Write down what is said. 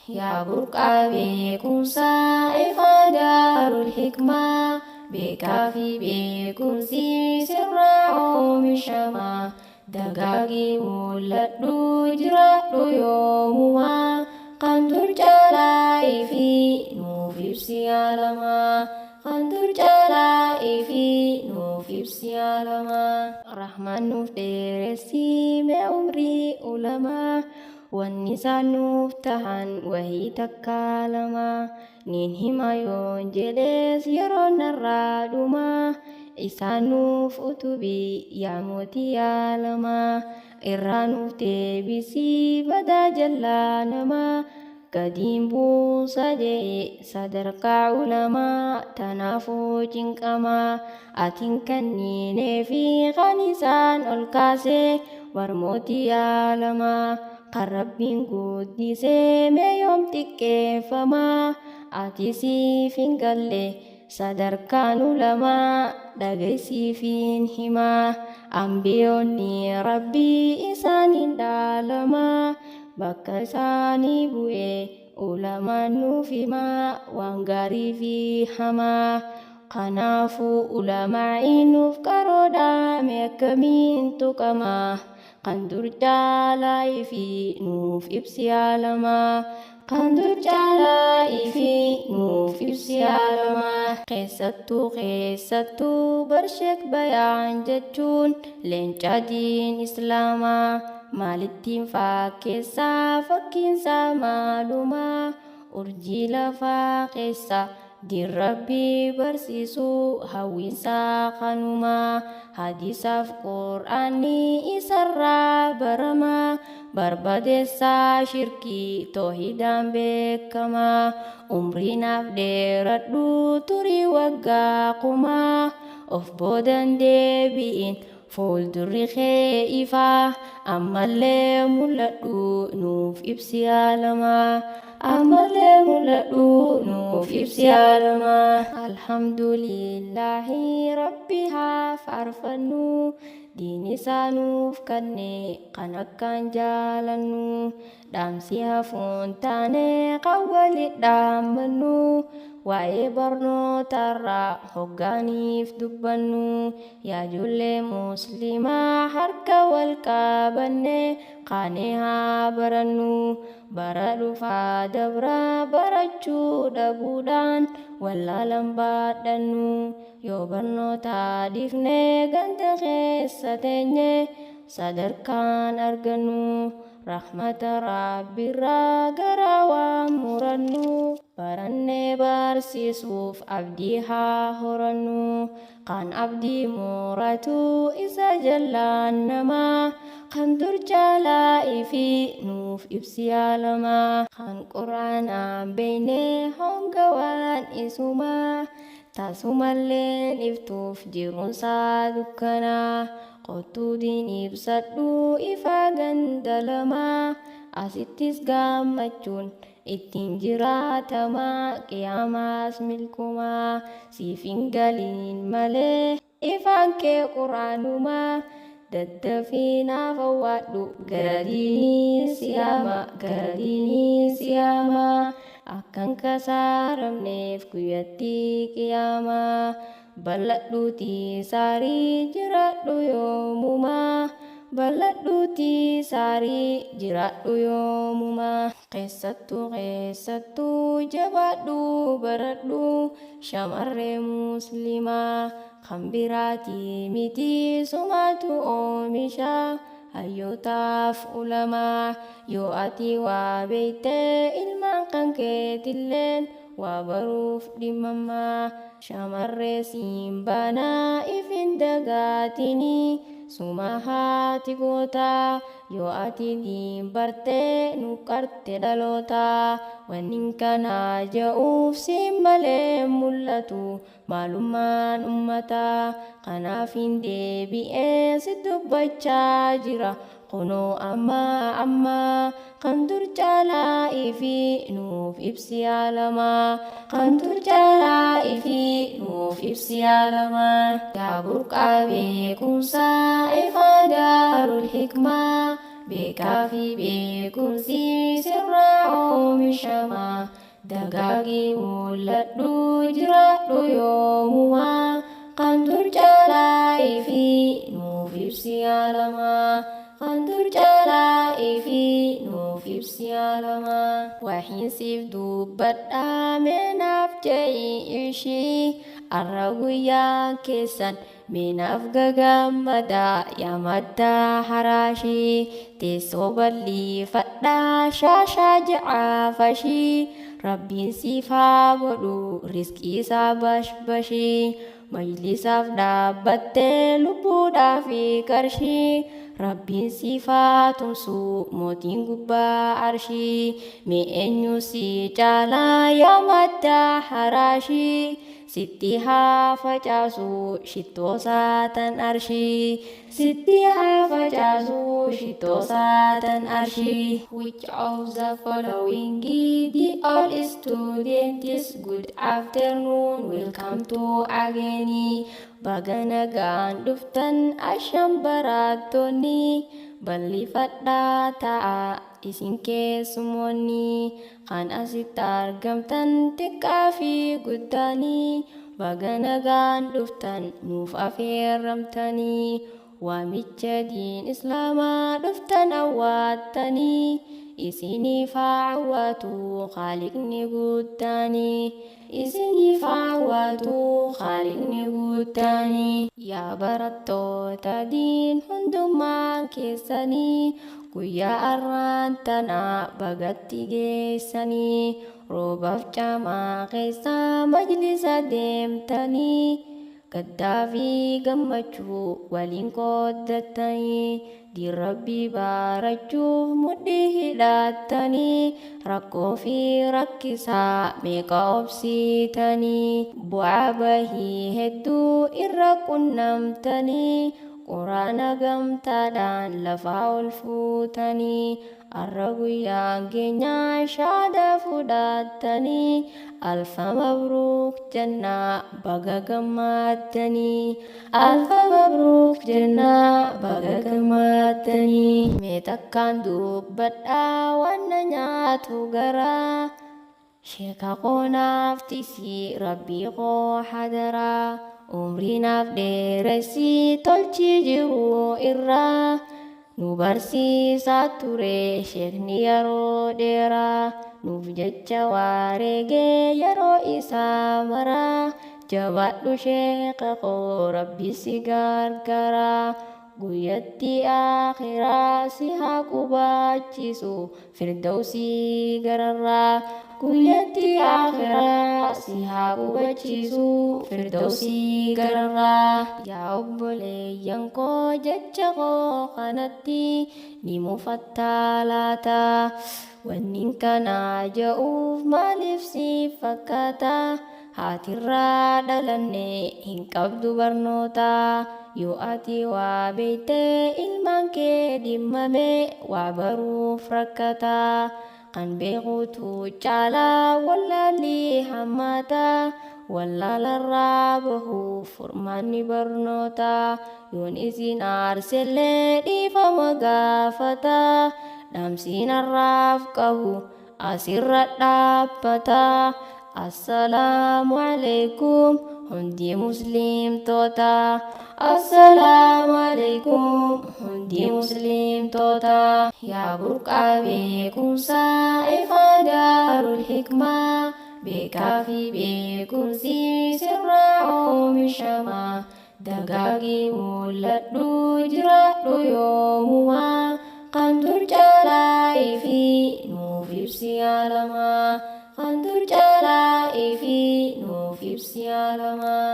yaa burqaa beekumsaa ifa daarul hikmaa beekaa fi beekumsi sirraa oomishamaa dagaagii mul'adhu jiraadhu yoomumaa kan dur caalaa ifi nuuf ibsi alamaa kan dur caalaa ifi nuuf ibsi alamaa rahmaan nuuf dheeressi mee umrii ulamaa wanni isaan nuuf tahan wahii takka lama nin hima yoon jedhees yeroo narraa dhuma isaan nuuf utubi yaa mootii alamaa irraa nuuf deebisii badaa jallaa namaa gadiin buusa jee sadarkaa ulamaa tanaafuu cinqamaa atiin kanniinee fi kan isaan ol kaasee warmootii alamaa kan rabbiin guddisee mee yoom xiqqeeffamaa ati siif hin galle sadarkaan ulamaa dhagaysiifiin himaa ambiyoonni rabbii isaaniin dhaalamaa bakka isaanii bu'ee ulamaan nuuf himaa waan gaarii fi hamaa kanaafuu ulamaa'iin nuuf qaroodhaa mee akkamiin tuqamaa kan dur caalaa ifi nuuf ibsi alamaa kan dur caalaa ifi nuuf ibsi alamaa keessattuu barsheek bayaan jechuun leenca diin islaamaa maalittiin fakkeessaa fakkiinsaa maalumaa urjii lafaa keessa diin rabbii barsiisuu hawwiinsaa kanumaa hadiisaaf qur'aanii isarraa baramaa barbadeessaa shirkii toohidaan beekamaa umriinaaf dheeradhu turii waggaa kumaa of boodan deebi'in fuuldurri kee ifaa ammallee mul'adhu nuuf ibsi alamaa ammallee mul'adhu nuuf ibsi alamaa alhamdulillahi rabbi haa faarfannu diin isaa nuuf kenne kan akkaan jaalannu dhaamsi hafuun taane kan walit dhaammannu waa'ee barnootarraa hoggaaniif dubbannu yaa ijoollee muslimaa harka wal qabanne qaanee haa barannu bara dhufaa dabraa barachuu dhabuudhaan wallaalan baadhannu yoo barnoota dhiifnee ganda keessa teenye sadarkaan argannu rahmata rabbiirraa garaa waan murannu barannee barsiisuuf abdii haa horannu kan abdii muratu isa jallaan namaa kan dur caalaa ifi nuuf ibsi alamaa kan quraanaan beeynee honga waan isumaa taasumalleen iftuuf jiruunsaa dukkanaa qottuu diin ibsadhu ifa ganda lamaa asittis gammachuun ittiin jiraatamaa qiyaamaas milkumaa siif hin galiin malee ifaan kee quraanumaa daddafiinaaf hawwaadhu gara diinii siyaama akkan kasaaramneef guyyattii qiyaamaa bal'adhuutii saarii jiraadhu yoomumaa bal'adhuutii saarii jiraadhu yoomumaa keessattuu jabaadhu baradhu shamarree muslimaa kan biraatii miti sumaatu oomisha hayyootaaf ulamaa yoo ati waa beeytee ilmaan kan keetilleen waa baruuf dhimmamaa shamarree simbanaa ifin dagaatinii suma haati gootaa yoo ati bartee nu qarte dhalootaa wannin kanaa ja'uuf siin malee mul'atu maalummaan ummataa kanaaf hin deebi'ee si dubbachaa jira kunoo amma kan dur caalaa ifi nuuf ibsi alamaa kan dur caalaa ifi nuuf ibsi alamaa yaa burqaa beekumsaa ifa daarul hikmaa beekaa fi beekumsi sirraa oomisha dagaagii mul'adhu jiraadhu yoomumaa kan dur caalaa ifi nuuf ibsi alamaa kan dur caalaa ifi nuuf ibsi alamaa wahiin siif dubbadhaa meenaaf je'i ishii arra guyyaa keessan meenaaf gagammadaa yaa maddaa haraashii teessoo bal'ifadhaa shaashaa jacaafashii rabbiin siif haa godhu riskii isaa bashbashii majlisaaf dhaabbattee lubbuudhaaf qarshii rabbiin siif haa tumsu mootiin gubbaa arshii mee eenyu si caalaa yaa maddaa haraashii sitti haa facaasu shittoo saatan arshii sitti haa facaasu shittoo saatan arshii which of the following the all students good afternoon welcome to again baga nagaan dhuftan asham barattoonni bal'ifadhaa ta'a isin keessumoonni kan asitti argamtan xiqqaa fi guddaanii baga nagaan dhuftan nuuf affeeramtanii waamicha diin islaamaa dhuftan awwaattanii isiniif haa hawwatu Khaliqni guddaanii isiniif haa hawwatu Khaliqni guddaanii yaa barattoota diin hundummaan keessanii guyyaa arraan tanaa bagatti geessanii roobaaf camaa keessa majlisa deemtanii gaddaa fi gammachuu waliin qooddatanii diin rabbii baarachuuf mudhii hidhattanii rakkoo fi rakkisaa meeqa obsitanii bu'aa bahii hedduu irra qunnamtanii quraana gamtaadhaan lafaa ol fuutanii arra guyyaan keenyaa shaada fudhattanii alfa mabruuk jennaa baga gammaddanii alfa mabruuk jennaa baga gammaddanii mee takkaan dubbadhaa wanna nyaatu garaa sheeka qoonaaf tisii rabbii koo hadaraa umriinaaf dheeressi tolchi jiru irraa nu barsiisaa ture sheekni yeroo dheeraa nuuf jecha wareegee yeroo isaa maraa jabaadhu sheeka koo rabbi si gargaaraa guyyatti akhiraa si haa qubachiisu firdawsii gararraa guyyatti akhiraa si haa qubachiisu firdawsii gararraa yaa obboleeyyan koo jecha koo kanatti ni mufattaa laata wannin kanaa ja'uuf maaliif si fakkaata haatirraa dhalanne hin qabdu barnoota yoo ati waa beeytee ilmaan kee dhimmame waa baruuf rakkata kan beekutu caalaa wallaalii hammaata wallaalarraa bahuuf furmaanni barnoota yoon isin aarsellee dhiifama gaafata dhaamsiin har'aaf qabu asirra dhaabbata assalaamu alaykum hundi muslimtoota assalaamu alaykum hundi muslimtoota yaa burqaa beekumsaa ifa daarul hikmaa beekaa fi beekumsi sirraa oomishamaa dagaagii mul'adhu jiraadhu yoomumaa kan dur caalaa ifi nuuf ibsi alamaa kan dur caalaa ifi nuuf ibsi alamaa